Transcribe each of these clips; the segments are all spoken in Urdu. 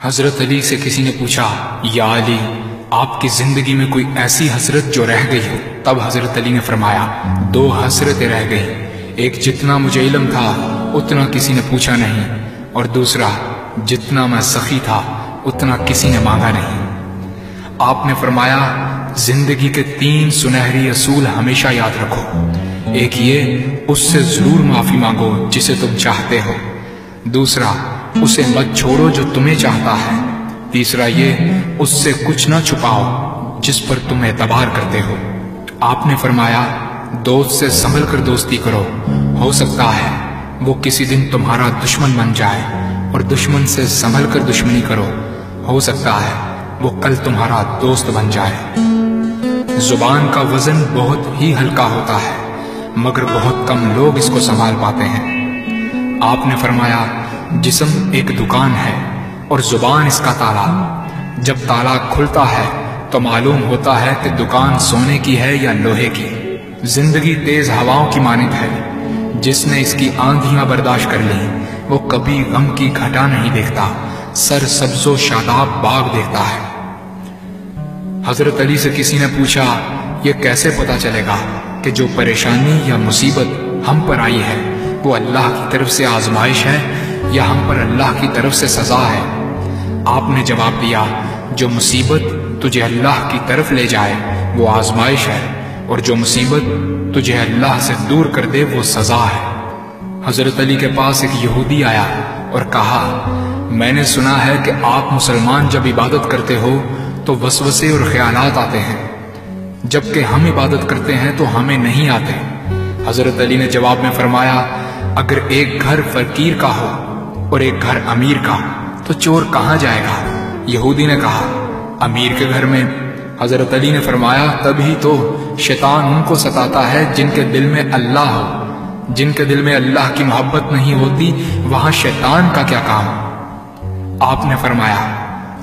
حضرت علی سے کسی نے پوچھا، یا علی، آپ کی زندگی میں کوئی ایسی حسرت جو رہ گئی ہو؟ تب حضرت علی نے فرمایا، 2 حسرتیں رہ گئی، ایک جتنا مجھے علم تھا اتنا کسی نے پوچھا نہیں، اور دوسرا جتنا میں سخی تھا اتنا کسی نے مانگا نہیں۔ آپ نے فرمایا، زندگی کے 3 سنہری اصول ہمیشہ یاد رکھو۔ ایک یہ، اس سے ضرور معافی مانگو جسے تم چاہتے ہو۔ دوسرا، اسے مت چھوڑو جو تمہیں چاہتا ہے۔ تیسرا یہ، اس سے کچھ نہ چھپاؤ جس پر تم اعتبار کرتے ہو۔ آپ نے فرمایا، دوست سے سنبھل کر دوستی کرو، ہو سکتا ہے وہ کسی دن تمہارا دشمن بن جائے، اور دشمن سے سنبھل کر دشمنی کرو، ہو سکتا ہے وہ کل تمہارا دوست بن جائے۔ زبان کا وزن بہت ہی ہلکا ہوتا ہے، مگر بہت کم لوگ اس کو سنبھال پاتے ہیں۔ آپ نے فرمایا، جسم ایک دکان ہے اور زبان اس کا تالا۔ جب تالا کھلتا ہے تو معلوم ہوتا ہے کہ دکان سونے کی ہے یا لوہے کی۔ زندگی تیز ہواؤں کی مانند ہے، جس نے اس کی آندھیاں برداشت کر لی وہ کبھی غم کی گھٹا نہیں دیکھتا، سر سبز و شاداب باغ دیکھتا ہے۔ حضرت علی سے کسی نے پوچھا، یہ کیسے پتا چلے گا کہ جو پریشانی یا مصیبت ہم پر آئی ہے وہ اللہ کی طرف سے آزمائش ہے یا ہم پر اللہ کی طرف سے سزا ہے؟ آپ نے جواب دیا، جو مصیبت تجھے اللہ کی طرف لے جائے وہ آزمائش ہے، اور جو مصیبت تجھے اللہ سے دور کر دے وہ سزا ہے۔ حضرت علی کے پاس ایک یہودی آیا اور کہا، میں نے سنا ہے کہ آپ مسلمان جب عبادت کرتے ہو تو وسوسے اور خیالات آتے ہیں، جبکہ ہم عبادت کرتے ہیں تو ہمیں نہیں آتے۔ حضرت علی نے جواب میں فرمایا، اگر ایک گھر فقیر کا ہو اور ایک گھر امیر کا تو چور کہاں جائے گا؟ یہودی نے کہا، امیر کے گھر میں۔ حضرت علی نے فرمایا، تبھی تو شیطان ان کو ستاتا ہے جن کے دل میں اللہ ہو۔ جن کے دل میں اللہ کی محبت نہیں ہوتی وہاں شیطان کا کیا کام؟ آپ نے فرمایا،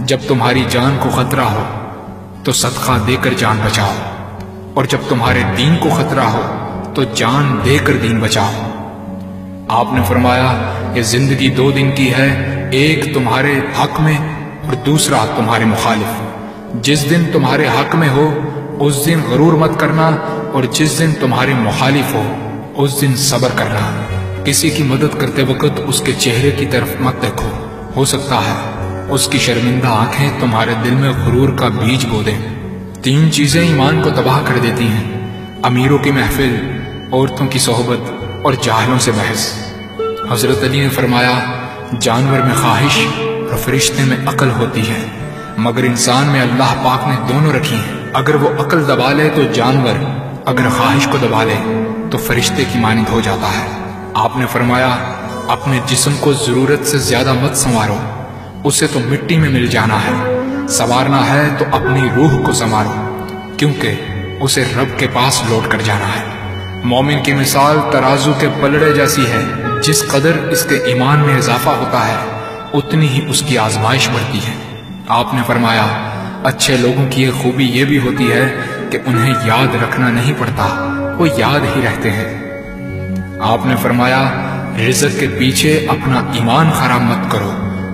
جب تمہاری جان کو خطرہ ہو تو صدقہ دے کر جان بچاؤ، اور جب تمہارے دین کو خطرہ ہو تو جان دے کر دین بچاؤ۔ آپ نے فرمایا، یہ زندگی 2 دن کی ہے، ایک تمہارے حق میں اور دوسرا تمہارے مخالف۔ جس دن تمہارے حق میں ہو اس دن غرور مت کرنا، اور جس دن تمہارے مخالف ہو اس دن صبر کرنا۔ کسی کی مدد کرتے وقت اس کے چہرے کی طرف مت دیکھو، ہو سکتا ہے اس کی شرمندہ آنکھیں تمہارے دل میں غرور کا بیج بو دیں۔ 3 چیزیں ایمان کو تباہ کر دیتی ہیں، امیروں کی محفل، عورتوں کی صحبت اور جاہلوں سے بحث۔ حضرت علی نے فرمایا، جانور میں خواہش اور فرشتے میں عقل ہوتی ہے، مگر انسان میں اللہ پاک نے دونوں رکھی ہیں۔ اگر وہ عقل دبا لے تو جانور، اگر خواہش کو دبا لے تو فرشتے کی مانند ہو جاتا ہے۔ آپ نے فرمایا، اپنے جسم کو ضرورت سے زیادہ مت سنوارو، اسے تو مٹی میں مل جانا ہے۔ سنوارنا ہے تو اپنی روح کو سنوارو، کیونکہ اسے رب کے پاس لوٹ کر جانا ہے۔ مومن کی مثال ترازو کے پلڑے جیسی ہے، جس قدر اس کے ایمان میں اضافہ ہوتا ہے اتنی ہی اس کی آزمائش بڑھتی ہے۔ آپ نے فرمایا، اچھے لوگوں کی ایک خوبی یہ بھی ہوتی ہے کہ انہیں یاد رکھنا نہیں پڑتا، وہ یاد ہی رہتے ہیں۔ آپ نے فرمایا، رزق کے پیچھے اپنا ایمان خراب مت کرو،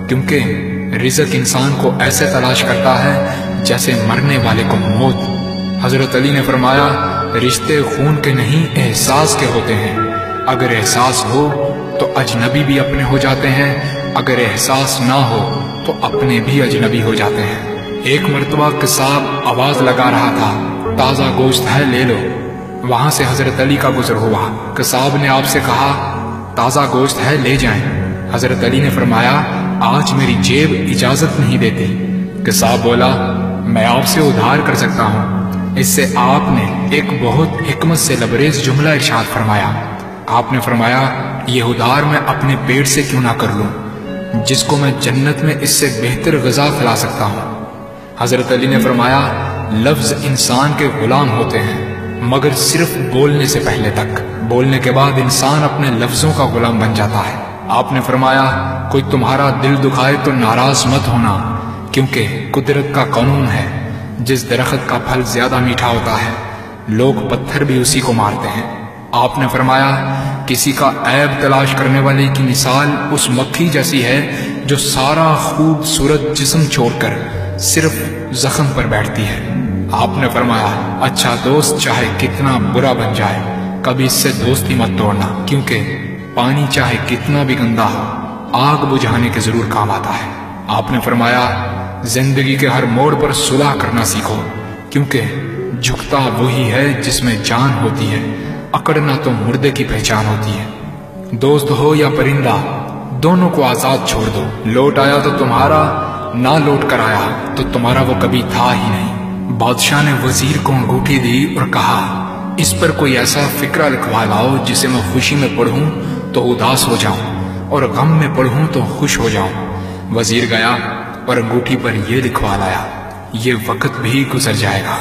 کیونکہ رزق انسان کو ایسے تلاش کرتا ہے جیسے مرنے والے کو موت۔ حضرت علی نے فرمایا، رشتے خون کے نہیں احساس کے ہوتے ہیں، اگر احساس ہو تو اجنبی بھی اپنے ہو جاتے ہیں، اگر احساس نہ ہو تو اپنے بھی اجنبی ہو جاتے ہیں۔ ایک مرتبہ قصاب آواز لگا رہا تھا، تازہ گوشت ہے لے لو۔ وہاں سے حضرت علی کا گزر ہوا، قصاب نے آپ سے کہا، تازہ گوشت ہے لے جائیں۔ حضرت علی نے فرمایا، آج میری جیب اجازت نہیں دیتی۔ قصاب بولا، میں آپ سے ادھار کر سکتا ہوں۔ اس سے آپ نے ایک بہت حکمت سے لبریز جملہ ارشاد فرمایا۔ آپ نے فرمایا، یہ ادھار میں اپنے پیٹ سے کیوں نہ کر لوں، جس کو میں جنت میں اس سے بہتر غذا کھلا سکتا ہوں۔ حضرت علی نے فرمایا، لفظ انسان کے غلام ہوتے ہیں، مگر صرف بولنے سے پہلے تک، بولنے کے بعد انسان اپنے لفظوں کا غلام بن جاتا ہے۔ آپ نے فرمایا، کوئی تمہارا دل دکھائے تو ناراض مت ہونا، کیونکہ قدرت کا قانون ہے، جس درخت کا پھل زیادہ میٹھا ہوتا ہے لوگ پتھر بھی اسی کو مارتے ہیں۔ آپ نے فرمایا، کسی کا عیب تلاش کرنے والے کی مثال اس مکھی جیسی ہے جو سارا خوبصورت جسم چھوڑ کر صرف زخم پر بیٹھتی ہے۔ آپ نے فرمایا اچھا دوست چاہے کتنا برا بن جائے کبھی اس سے دوستی مت توڑنا، کیونکہ پانی چاہے کتنا بھی گندا ہو آگ بجھانے کے ضرور کام آتا ہے۔ آپ نے فرمایا زندگی کے ہر موڑ پر صلح کرنا سیکھو، کیونکہ جھکتا وہی ہے جس میں جان ہوتی ہے، اکڑنا تو مردے کی پہچان ہوتی ہے۔ دوست ہو یا پرندہ دونوں کو آزاد چھوڑ دو، لوٹ آیا تو تمہارا، نہ لوٹ کر آیا تو تمہارا وہ کبھی تھا ہی نہیں۔ بادشاہ نے وزیر کو انگوٹھی دی اور کہا اس پر کوئی ایسا فقرہ لکھوا لاؤ جسے میں خوشی میں پڑھوں تو اداس ہو جاؤں اور غم میں پڑھوں تو خوش ہو جاؤں۔ وزیر گیا اور انگوٹھی پر یہ لکھوا لایا یہ وقت بھی گزر جائے گا۔